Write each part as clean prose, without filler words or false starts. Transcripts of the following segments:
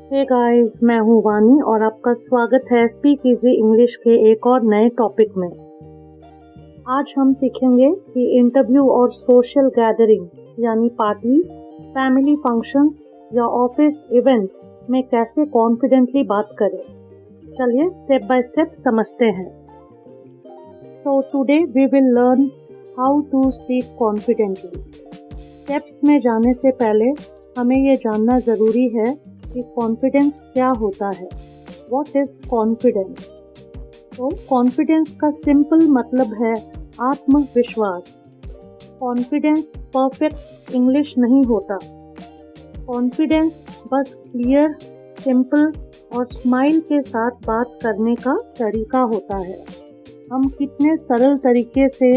Hey guys, मैं हूँ वानी और आपका स्वागत है स्पीक इजी इंग्लिश के एक और नए टॉपिक में। आज हम सीखेंगे कि इंटरव्यू और सोशल गैदरिंग यानी पार्टीज, फैमिली फंक्शंस या ऑफिस इवेंट्स में कैसे कॉन्फिडेंटली बात करें। चलिए स्टेप बाय स्टेप समझते हैं। So today we will learn how to speak confidently. Steps में जाने से पहले हमें ये जानना ज़रूरी है कि कॉन्फिडेंस क्या होता है। What is confidence? तो कॉन्फिडेंस का सिंपल मतलब है आत्मविश्वास। कॉन्फिडेंस परफेक्ट इंग्लिश नहीं होता। कॉन्फिडेंस बस क्लियर, सिंपल और स्माइल के साथ बात करने का तरीका होता है। हम कितने सरल तरीके से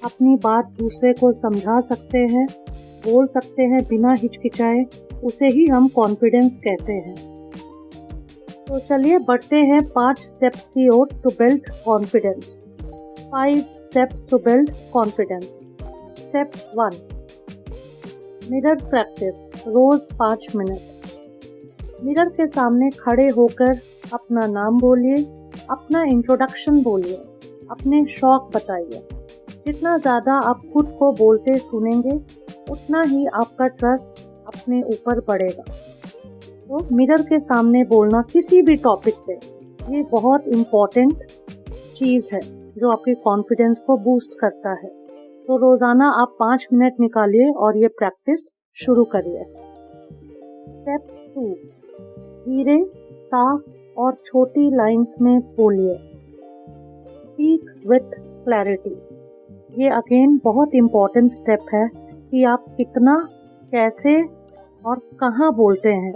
अपनी बात दूसरे को समझा सकते हैं, बोल सकते हैं बिना हिचकिचाए, उसे ही हम कॉन्फिडेंस कहते हैं। तो चलिए बढ़ते हैं 5 स्टेप्स की ओर to build confidence. 5 steps to build confidence. Step 1, mirror practice. रोज 5 मिनट मिरर के सामने खड़े होकर अपना नाम बोलिए, अपना इंट्रोडक्शन बोलिए, अपने शौक बताइए। जितना ज़्यादा आप खुद को बोलते सुनेंगे उतना ही आपका ट्रस्ट अपने ऊपर बढ़ेगा। तो मिरर के सामने बोलना किसी भी टॉपिक पे, ये बहुत इम्पॉर्टेंट चीज़ है जो आपके कॉन्फिडेंस को बूस्ट करता है। तो रोज़ाना आप 5 मिनट निकालिए और ये प्रैक्टिस शुरू करिए। स्टेप 2, धीरे, साफ और छोटी लाइंस में बोलिए। Speak with clarity. ये अगेन बहुत इम्पॉर्टेंट स्टेप है कि आप कितना, कैसे और कहाँ बोलते हैं।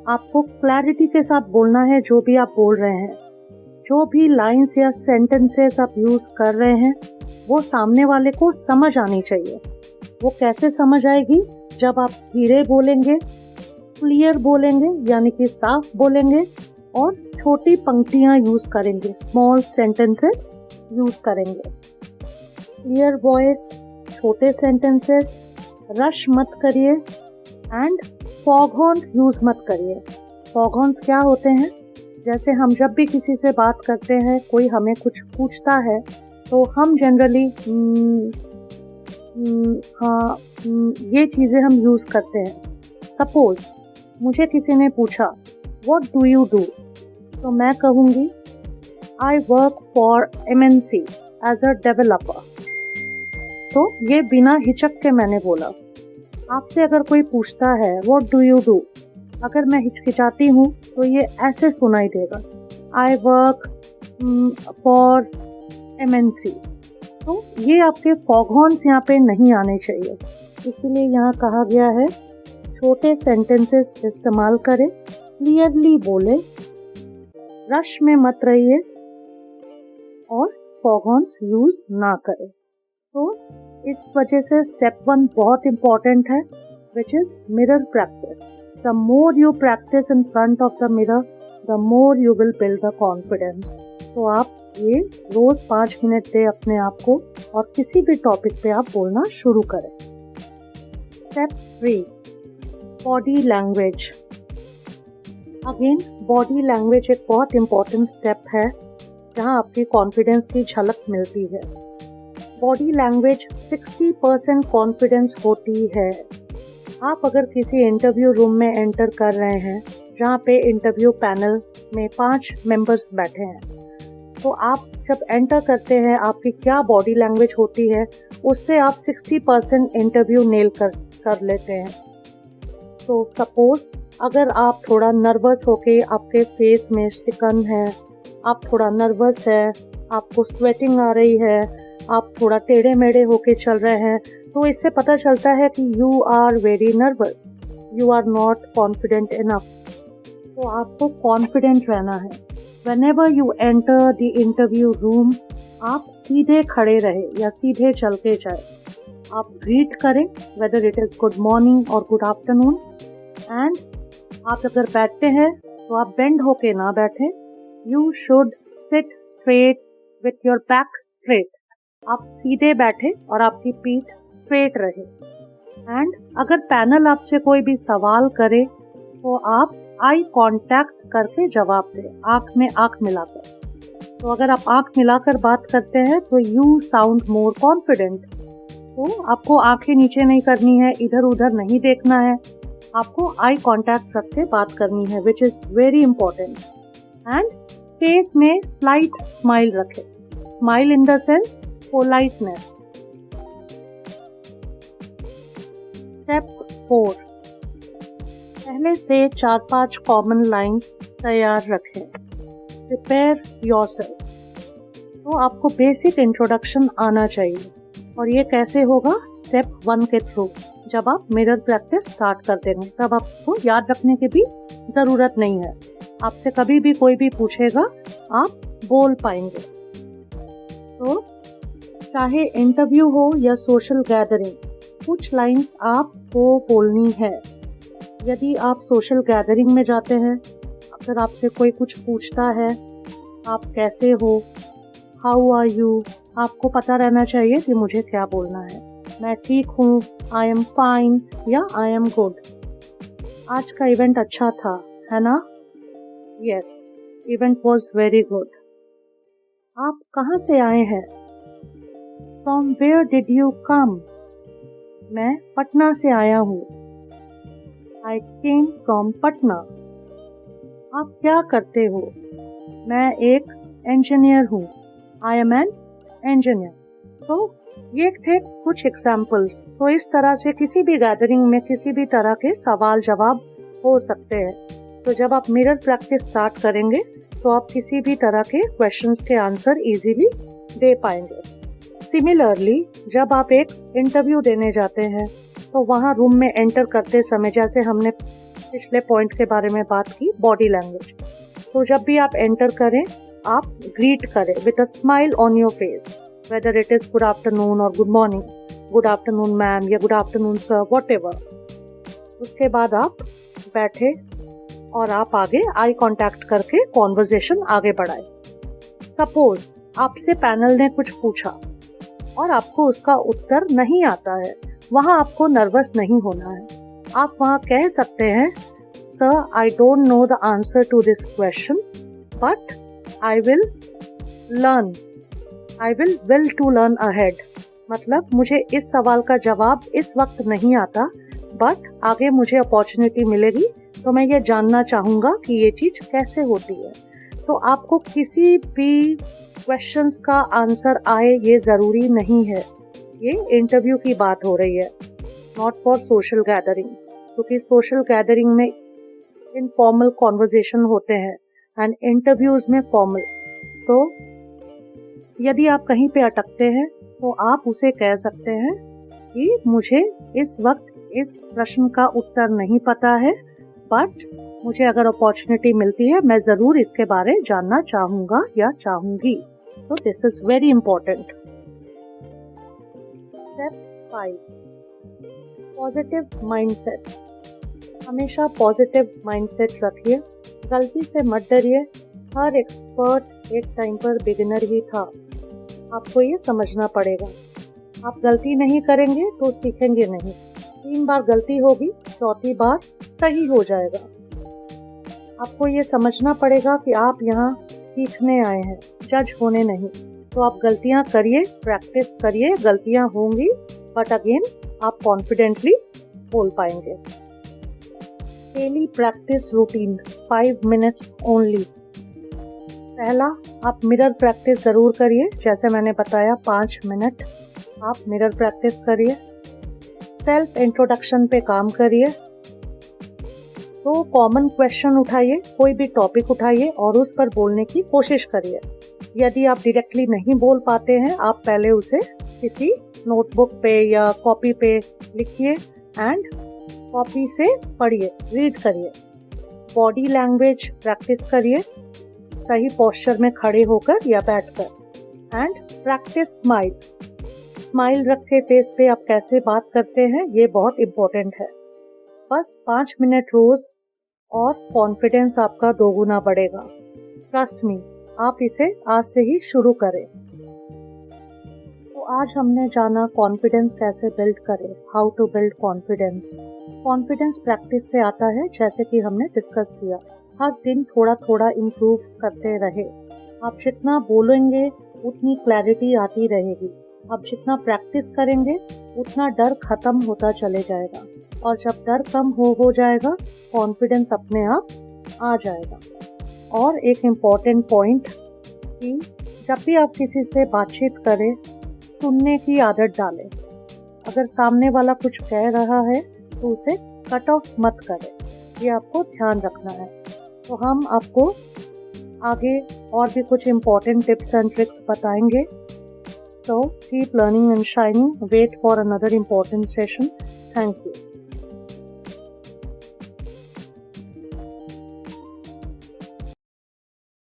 आपको क्लैरिटी के साथ बोलना है जो भी आप बोल रहे हैं। जो भी लाइंस या सेंटेंसेस आप यूज़ कर रहे हैं वो सामने वाले को समझ आनी चाहिए। वो कैसे समझ आएगी? जब आप धीरे बोलेंगे, क्लियर बोलेंगे यानी कि साफ बोलेंगे और छोटी पंक्तियाँ यूज़ करेंगे, स्मॉल सेंटेंसेस यूज़ करेंगे। क्लियर वॉइस, छोटे सेंटेंसेस, रश मत करिए एंड फॉगहॉर्न्स यूज़ मत करिए। फॉगहॉर्न्स क्या होते हैं? जैसे हम जब भी किसी से बात करते हैं, कोई हमें कुछ पूछता है तो हम जनरली हाँ, ये चीज़ें हम यूज़ करते हैं। सपोज़ मुझे किसी ने पूछा व्हाट डू यू डू, तो मैं कहूँगी I work for MNC as a developer. तो ये बिना हिचक के मैंने बोला। आपसे अगर कोई पूछता है व्हाट डू यू डू, अगर मैं हिचकिचाती हूँ तो ये ऐसे सुनाई देगा, आई वर्क फॉर MNC। तो ये आपके फॉगहॉर्न्स यहाँ पे नहीं आने चाहिए, इसीलिए यहाँ कहा गया है छोटे सेंटेंसेस इस्तेमाल करें, क्लियरली बोले, रश में मत रहिए और फॉगहॉर्न्स यूज़ ना करें। तो इस वजह से स्टेप 1 बहुत इम्पॉर्टेंट है, which is mirror practice. The more you practice in front of the mirror, the more you will build the confidence. तो आप ये रोज़ 5 मिनट दे अपने आप को और किसी भी टॉपिक पे आप बोलना शुरू करें। Step 3, body language. Again body language एक बहुत इम्पॉर्टेंट स्टेप है जहाँ आपकी कॉन्फिडेंस की झलक मिलती है। बॉडी लैंग्वेज 60% कॉन्फिडेंस होती है। आप अगर किसी इंटरव्यू रूम में एंटर कर रहे हैं जहाँ पे इंटरव्यू पैनल में 5 मेंबर्स बैठे हैं, तो आप जब एंटर करते हैं आपकी क्या बॉडी लैंग्वेज होती है उससे आप 60% इंटरव्यू नेल कर लेते हैं। तो सपोज अगर आप थोड़ा नर्वस होके, आपके फेस में सिकन है, आप थोड़ा नर्वस है, आपको स्वेटिंग आ रही है, आप थोड़ा टेढ़े मेढ़े होके चल रहे हैं, तो इससे पता चलता है कि you are very nervous, you are not confident enough. तो आपको कॉन्फिडेंट रहना है। Whenever you enter the interview room, आप सीधे खड़े रहे या सीधे चल के जाए। आप ग्रीट करें, whether it is good morning और गुड आफ्टरनून। एंड आप अगर बैठते हैं तो आप बेंड होके ना बैठें, you should seat straight with your back straight. आप सीधे बैठे और आपकी पीठ स्ट्रेट रहे। एंड अगर पैनल आपसे कोई भी सवाल करे तो आप आई कांटेक्ट करके जवाब दें, आंख में आंख मिलाकर। तो अगर आप आंख मिलाकर बात करते हैं तो यू साउंड मोर कॉन्फिडेंट। तो आपको आंखें नीचे नहीं करनी है, इधर उधर नहीं देखना है, आपको आई कांटेक्ट रख के बात करनी है, which is very important. And face में स्लाइट स्माइल रखें, smile in the sense politeness. Step 4, पहले से 4-5 कॉमन लाइंस तैयार रखें। Prepare yourself. तो आपको बेसिक इंट्रोडक्शन आना चाहिए, और ये कैसे होगा? स्टेप 1 के थ्रू। जब आप मिरर प्रैक्टिस स्टार्ट कर देंगे तब आपको याद रखने की भी ज़रूरत नहीं है, आपसे कभी भी कोई भी पूछेगा आप बोल पाएंगे। तो चाहे इंटरव्यू हो या सोशल गैदरिंग, कुछ लाइंस आपको बोलनी है। यदि आप सोशल गैदरिंग में जाते हैं, अगर आपसे कोई कुछ पूछता है आप कैसे हो, हाउ आर यू, आपको पता रहना चाहिए कि मुझे क्या बोलना है। मैं ठीक हूँ, आई एम फाइन, या आई एम गुड। आज का इवेंट अच्छा था, है ना? Yes, event was very good. आप कहाँ से आए हैं? From where did you come? मैं पटना से आया हूँ। I came from Patna. आप क्या करते हो? मैं एक इंजीनियर हूँ। I am an engineer. तो ये थे कुछ एग्जाम्पल्स। तो इस तरह से किसी भी गैदरिंग में किसी भी तरह के सवाल जवाब हो सकते हैं। तो जब आप मिरर प्रैक्टिस स्टार्ट करेंगे तो आप किसी भी तरह के क्वेश्चंस के आंसर इजीली दे पाएंगे। सिमिलरली जब आप एक इंटरव्यू देने जाते हैं तो वहाँ रूम में एंटर करते समय, जैसे हमने पिछले पॉइंट के बारे में बात की, बॉडी लैंग्वेज, तो जब भी आप एंटर करें आप ग्रीट करें with a smile on your face, whether it is good afternoon और good morning, good afternoon ma'am या गुड आफ्टरनून सर, व्हाटएवर। उसके बाद आप बैठे और आप आगे आई कांटेक्ट करके कॉन्वर्सेशन आगे बढ़ाए। सपोज आपसे पैनल ने कुछ पूछा और आपको उसका उत्तर नहीं आता है, वहाँ आपको नर्वस नहीं होना है। आप वहाँ कह सकते हैं, sir I don't know the answer to this question but I will to learn ahead. मतलब मुझे इस सवाल का जवाब इस वक्त नहीं आता, बट आगे मुझे अपॉर्चुनिटी मिलेगी तो मैं ये जानना चाहूँगा कि ये चीज़ कैसे होती है। तो आपको किसी भी क्वेश्चंस का आंसर आए ये ज़रूरी नहीं है। ये इंटरव्यू की बात हो रही है, नॉट फॉर सोशल गैदरिंग, क्योंकि सोशल गैदरिंग में इनफॉर्मल कॉन्वर्जेशन होते हैं एंड इंटरव्यूज में फॉर्मल। तो यदि आप कहीं पे अटकते हैं तो आप उसे कह सकते हैं कि मुझे इस वक्त इस प्रश्न का उत्तर नहीं पता है, बट मुझे अगर अपॉर्चुनिटी मिलती है मैं ज़रूर इसके बारे जानना चाहूँगा या चाहूँगी। तो this is very important. Step 5, positive mindset. हमेशा पॉजिटिव माइंडसेट रखिए, गलती से मत डरिए। हर एक्सपर्ट एक टाइम पर बिगिनर ही था, आपको ये समझना पड़ेगा। आप गलती नहीं करेंगे तो सीखेंगे नहीं। 3 बार गलती होगी, 4थी बार सही हो जाएगा। आपको ये समझना पड़ेगा कि आप यहाँ सीखने आए हैं, जज होने नहीं। तो आप गलतियाँ करिए, प्रैक्टिस करिए, गलतियाँ होंगी बट अगेन आप कॉन्फिडेंटली बोल पाएंगे। Daily practice routine 5 minutes only. पहला, आप मिरर प्रैक्टिस ज़रूर करिए, जैसे मैंने बताया 5 मिनट आप मिरर प्रैक्टिस करिए। सेल्फ इंट्रोडक्शन पे काम करिए। तो कॉमन क्वेश्चन उठाइए, कोई भी टॉपिक उठाइए और उस पर बोलने की कोशिश करिए। यदि आप डायरेक्टली नहीं बोल पाते हैं, आप पहले उसे किसी नोटबुक पे या कॉपी पे लिखिए एंड कॉपी से पढ़िए, रीड करिए। बॉडी लैंग्वेज प्रैक्टिस करिए, सही पोस्चर में खड़े होकर या बैठकर। And practice smile. स्माइल रखे फेस पे आप कैसे बात करते हैं ये बहुत इम्पोर्टेंट है। बस 5 मिनट रोज और कॉन्फिडेंस आपका दोगुना बढ़ेगा। ट्रस्ट मी, आप इसे आज से ही शुरू करें। तो आज हमने जाना कॉन्फिडेंस कैसे बिल्ड करें, how to build confidence. Confidence practice से आता है, जैसे कि हमने डिस्कस किया। हर दिन थोड़ा थोड़ा इम्प्रूव करते रहे। आप जितना बोलेंगे उतनी क्लैरिटी आती रहेगी। आप जितना प्रैक्टिस करेंगे उतना डर खत्म होता चले जाएगा, और जब डर कम हो जाएगा कॉन्फिडेंस अपने आप आ जाएगा। और एक इम्पॉर्टेंट पॉइंट कि जब भी आप किसी से बातचीत करें, सुनने की आदत डालें। अगर सामने वाला कुछ कह रहा है तो उसे कट ऑफ मत करें, ये आपको ध्यान रखना है। तो हम आपको आगे और भी कुछ इम्पोर्टेंट टिप्स एंड ट्रिक्स बताएंगे। So keep learning and shining. Wait for another important session. Thank you.